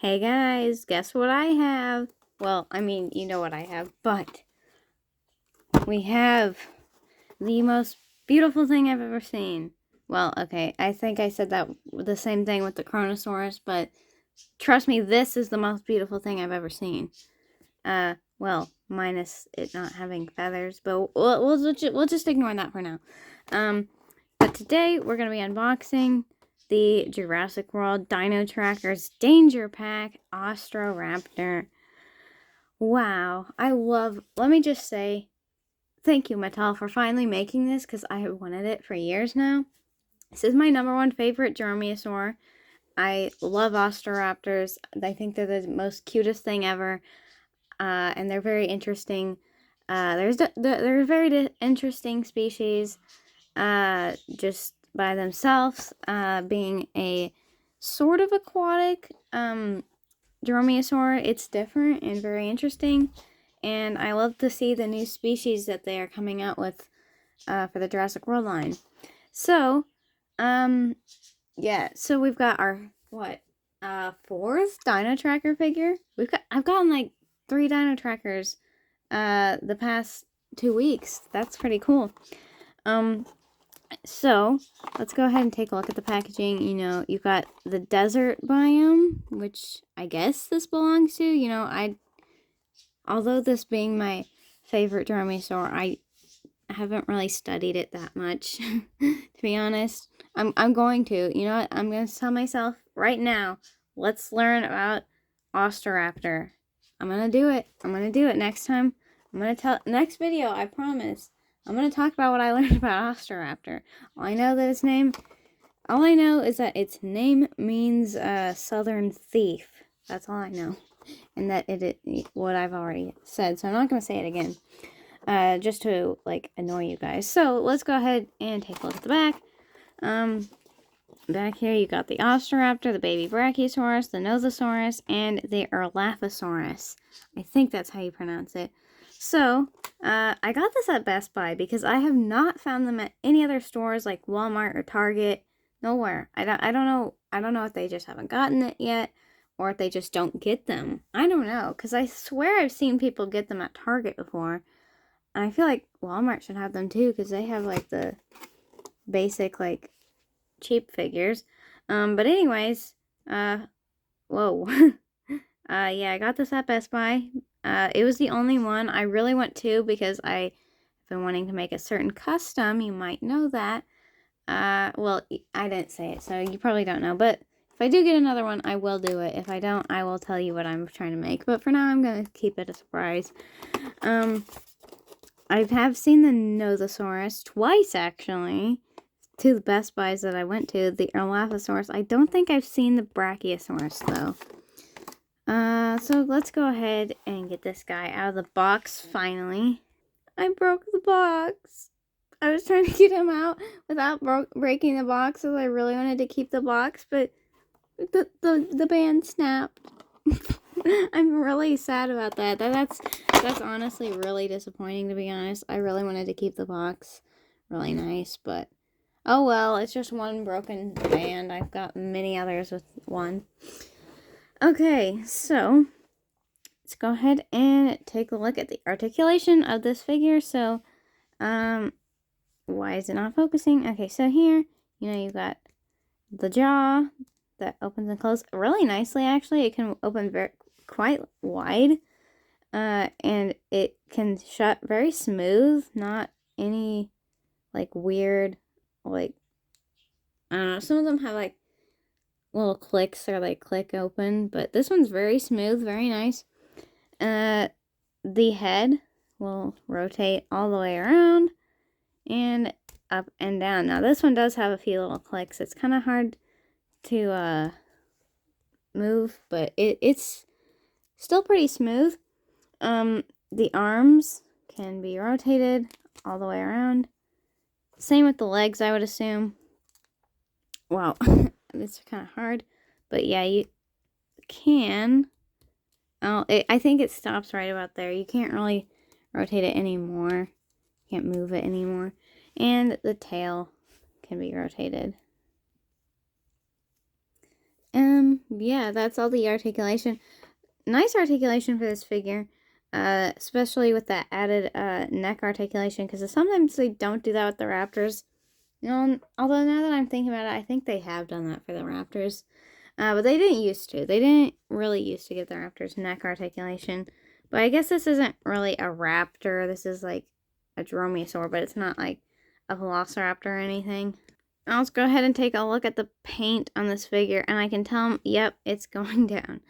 Hey guys, guess what I have? Well, I mean, you know what I have, but we have the most beautiful thing I've ever seen. Well, okay, I think I said that the same thing with the Kronosaurus, but trust me, this is the most beautiful thing I've ever seen. Well, minus it not having feathers, but we'll just ignore that for now. But today we're gonna be unboxing the Jurassic World Dino Trackers Danger Pack Austroraptor. Wow, let me just say, thank you, Mattel, for finally making this, because I have wanted it for years now. This is my #1 favorite dromaeosaur. I love Austroraptors. I think they're the most cutest thing ever, and they're very interesting. They're a very interesting species, just by themselves, being a sort of aquatic dromaeosaur. It's different and very interesting, and I love to see the new species that they are coming out with for the Jurassic World line. So, yeah, so we've got our, fourth Dino Tracker figure? I've gotten like 3 Dino Trackers the past 2 weeks. That's pretty cool. So, let's go ahead and take a look at the packaging. You know, you've got the desert biome, which I guess this belongs to. Although this being my favorite dromaeosaur, I haven't really studied it that much, to be honest. I'm going to. You know what? I'm going to tell myself right now, let's learn about Austroraptor. I'm going to do it. I'm going to do it next time. Next video, I promise. I'm going to talk about what I learned about Austroraptor. All I know is that its name means southern thief. That's all I know. And that what I've already said. So I'm not going to say it again. Just to, annoy you guys. So let's go ahead and take a look at the back. Back here you got the Austroraptor, the baby Brachiosaurus, the Nodosaurus, and the Erlaphosaurus. I think that's how you pronounce it. So, I got this at Best Buy because I have not found them at any other stores like Walmart or Target. Nowhere. I don't know if they just haven't gotten it yet, or if they just don't get them. I don't know, because I swear I've seen people get them at Target before. And I feel like Walmart should have them too, because they have the basic cheap figures. But anyways, whoa. Yeah, I got this at Best Buy. It was the only one. I really want 2 because I've been wanting to make a certain custom. You might know that. Well, I didn't say it, so you probably don't know. But if I do get another one, I will do it. If I don't, I will tell you what I'm trying to make. But for now, I'm going to keep it a surprise. I have seen the Nodosaurus twice, actually. 2 of the Best Buys that I went to. The Erlaphosaurus. I don't think I've seen the Brachiosaurus, though. So let's go ahead and get this guy out of the box, finally. I broke the box. I was trying to get him out without breaking the box, so I really wanted to keep the box, but the band snapped. I'm really sad about that. That's honestly really disappointing, to be honest. I really wanted to keep the box. Really nice, but oh well, it's just one broken band. I've got many others with one. Okay, so let's go ahead and take a look at the articulation of this figure. So, why is it not focusing? Okay, so here, you've got the jaw that opens and closes really nicely, actually. It can open quite wide, and it can shut very smooth, not any, weird, I don't know, some of them have, little clicks or, click open, but this one's very smooth, very nice. The head will rotate all the way around, and up and down. Now, this one does have a few little clicks. It's kind of hard to, move, but it's still pretty smooth. The arms can be rotated all the way around. Same with the legs, I would assume. Wow, it's kind of hard, but yeah, you can. Oh, I think it stops right about there. You can't really rotate it anymore. Can't move it anymore. And the tail can be rotated. Yeah, that's all the articulation. Nice articulation for this figure, especially with that added neck articulation, because sometimes they don't do that with the Raptors. You know, although now that I'm thinking about it, I think they have done that for the Raptors. But they didn't used to. They didn't really used to give the Raptors neck articulation. But I guess this isn't really a raptor. This is like a dromaeosaur, but it's not like a velociraptor or anything. Now let's go ahead and take a look at the paint on this figure, and I can tell, yep, it's going down.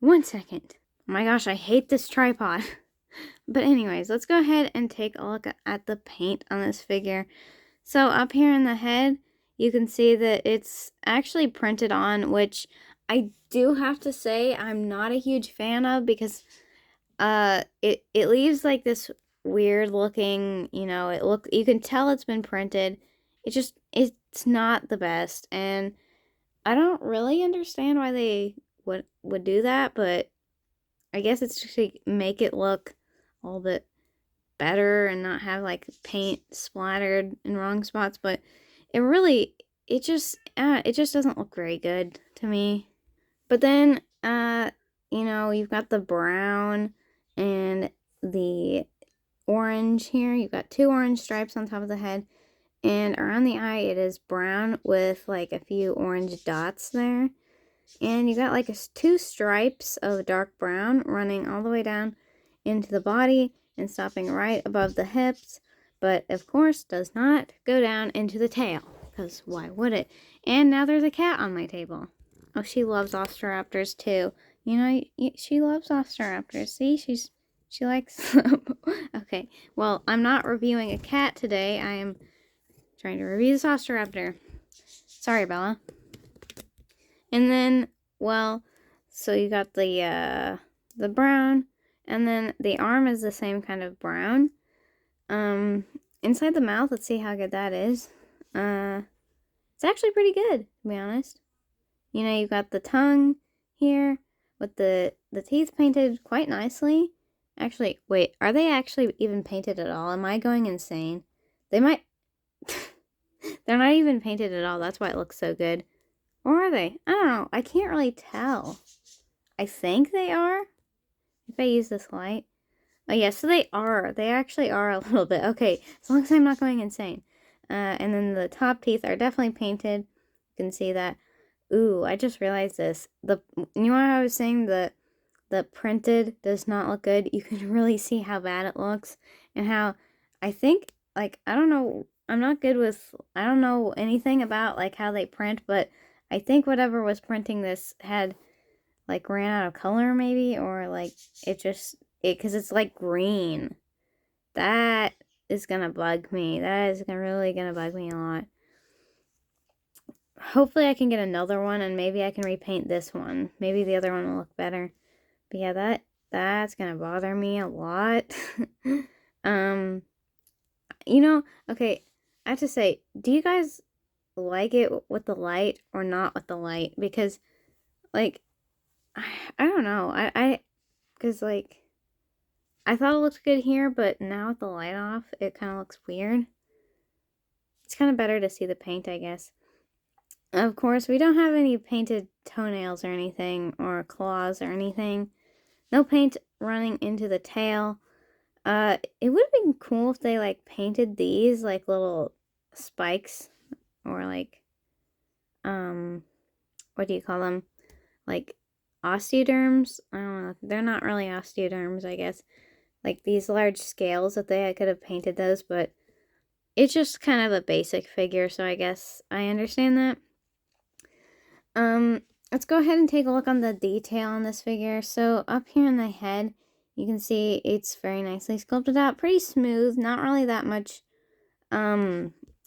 1 second. Oh my gosh, I hate this tripod. But anyways, let's go ahead and take a look at the paint on this figure. So up here in the head, you can see that it's actually printed on, which I do have to say I'm not a huge fan of, because it leaves like this weird looking, you can tell it's been printed. It's not the best, and I don't really understand why they would do that, but I guess it's just to make it look a little bit better and not have like paint splattered in wrong spots. But it just doesn't look very good to me. But then you've got the brown and the orange here. You've got 2 orange stripes on top of the head, and around the eye it is brown with like a few orange dots there. And you got like 2 stripes of dark brown running all the way down into the body and stopping right above the hips, but of course does not go down into the tail, because why would it? And now there's a cat on my table. Oh, she loves Austroraptors too. She loves Austroraptors. See, she likes them. Okay, well, I'm not reviewing a cat today. I am trying to review this Austroraptor. Sorry, Bella. And then, well, so you got the brown, and then the arm is the same kind of brown. Inside the mouth, let's see how good that is. It's actually pretty good, to be honest. You've got the tongue here with the teeth painted quite nicely. Actually, wait, are they actually even painted at all? Am I going insane? They might... They're not even painted at all. That's why it looks so good. Or are they? I don't know. I can't really tell. I think they are. If I use this light. Oh, yeah, so they are. They actually are a little bit. Okay, as long as I'm not going insane. And then the top teeth are definitely painted. You can see that. Ooh, I just realized this. You know what I was saying? The printed does not look good. You can really see how bad it looks. And how, I think, like, I don't know. I don't know anything about, like, how they print, but I think whatever was printing this had, like, ran out of color, maybe, or, like, because it's, like, green. That is gonna bug me. That is really gonna bug me a lot. Hopefully I can get another one, and maybe I can repaint this one. Maybe the other one will look better. But yeah, that's gonna bother me a lot. Okay, I have to say, do you guys like it with the light or not with the light? Because, like, I don't know. Because, like, I thought it looked good here, but now with the light off, it kind of looks weird. It's kind of better to see the paint, I guess. Of course, we don't have any painted toenails or anything, or claws or anything. No paint running into the tail. It would have been cool if they, like, painted these, like, little spikes, or, like, what do you call them? Like, osteoderms? I don't know. They're not really osteoderms, I guess. Like, these large scales that I could have painted those, but it's just kind of a basic figure, so I guess I understand that. Let's go ahead and take a look on the detail on this figure. So up here in the head, you can see it's very nicely sculpted out, pretty smooth, not really that much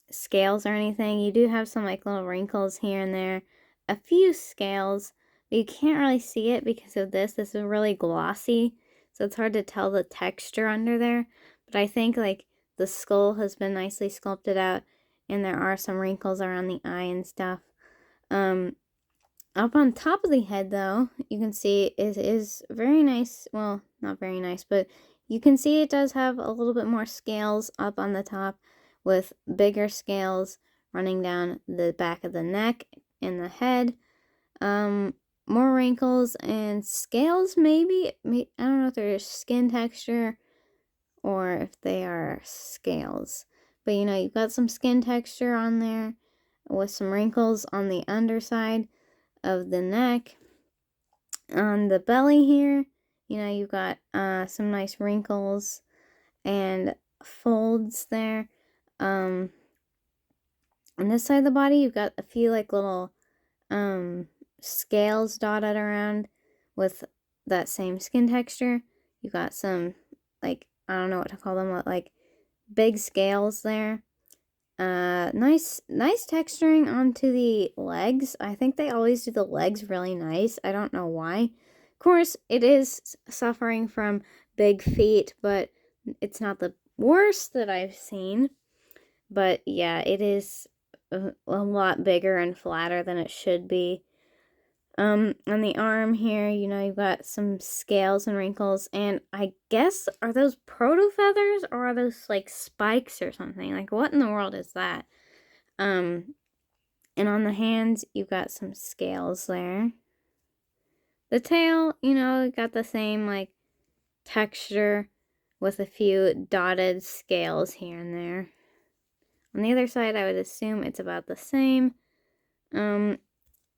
scales or anything. You do have some like little wrinkles here and there, a few scales, but you can't really see it because of this. This is really glossy, so it's hard to tell the texture under there. But I think like the skull has been nicely sculpted out, and there are some wrinkles around the eye and stuff. Up on top of the head, though, you can see it is very nice. Well, not very nice, but you can see it does have a little bit more scales up on the top, with bigger scales running down the back of the neck and the head. More wrinkles and scales, maybe. I don't know if they're skin texture or if they are scales. But you know, you've got some skin texture on there with some wrinkles on the underside of the neck. On the belly here, you know, you've got some nice wrinkles and folds there. On this side of the body, you've got a few like little scales dotted around with that same skin texture. You got some, like, I don't know what to call them, like big scales there. Nice texturing onto the legs. I think they always do the legs really nice. I don't know why. Of course, it is suffering from big feet, but it's not the worst that I've seen. But yeah, it is a lot bigger and flatter than it should be. On the arm here, you know, you've got some scales and wrinkles, and I guess, are those proto feathers, or are those like spikes or something? Like, what in the world is that? And on the hands, you've got some scales there. The tail, you know, got the same like texture with a few dotted scales here and there. On the other side, I would assume it's about the same.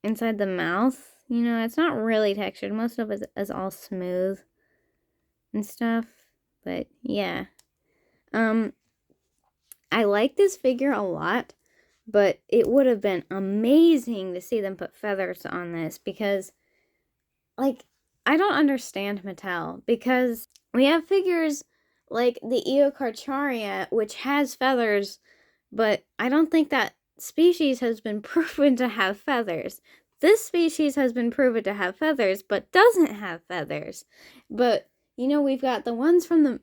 Inside the mouth, you know, it's not really textured. Most of it is all smooth and stuff. But yeah. I like this figure a lot, but it would have been amazing to see them put feathers on this, because, like, I don't understand Mattel, because we have figures like the Eocarcharia, which has feathers, but I don't think that species has been proven to have feathers. This species has been proven to have feathers, but doesn't have feathers. But, you know, we've got the ones from the,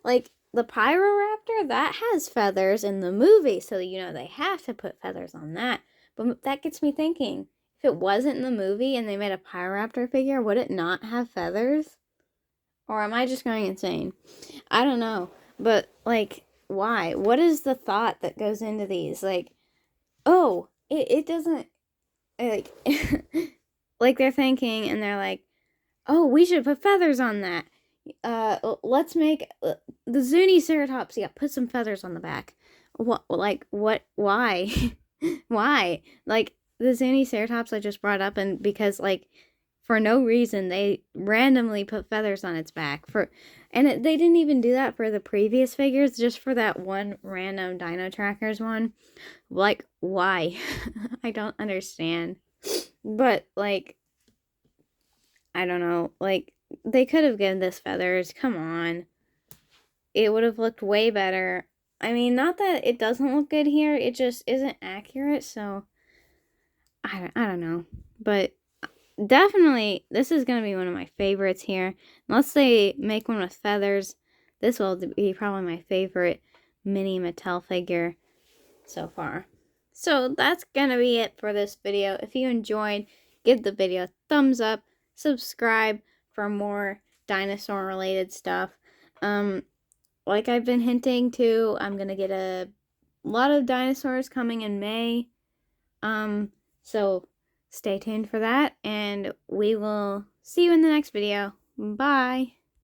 like, the Pyroraptor, that has feathers in the movie, so, you know, they have to put feathers on that. But that gets me thinking, if it wasn't in the movie and they made a Pyroraptor figure, would it not have feathers? Or am I just going insane? I don't know. But, like, why? What is the thought that goes into these? Like, oh, it doesn't, like, like they're thinking and they're like, oh, we should put feathers on that. Let's make the Zuniceratops. Yeah, put some feathers on the back. What? Like, what? Why? Why? Like, the Zuniceratops I just brought up, and because, like, for no reason, they randomly put feathers on its back. They didn't even do that for the previous figures, just for that one random Dino Trackers one. Like, why? I don't understand. But, like, I don't know. Like, they could have given this feathers. Come on. It would have looked way better. I mean, not that it doesn't look good here. It just isn't accurate, so I don't know. But definitely, this is going to be one of my favorites here. Unless they make one with feathers, this will be probably my favorite mini Mattel figure so far. So that's going to be it for this video. If you enjoyed, give the video a thumbs up. Subscribe for more dinosaur related stuff. Like I've been hinting to, I'm going to get a lot of dinosaurs coming in May. So stay tuned for that, and we will see you in the next video. Bye!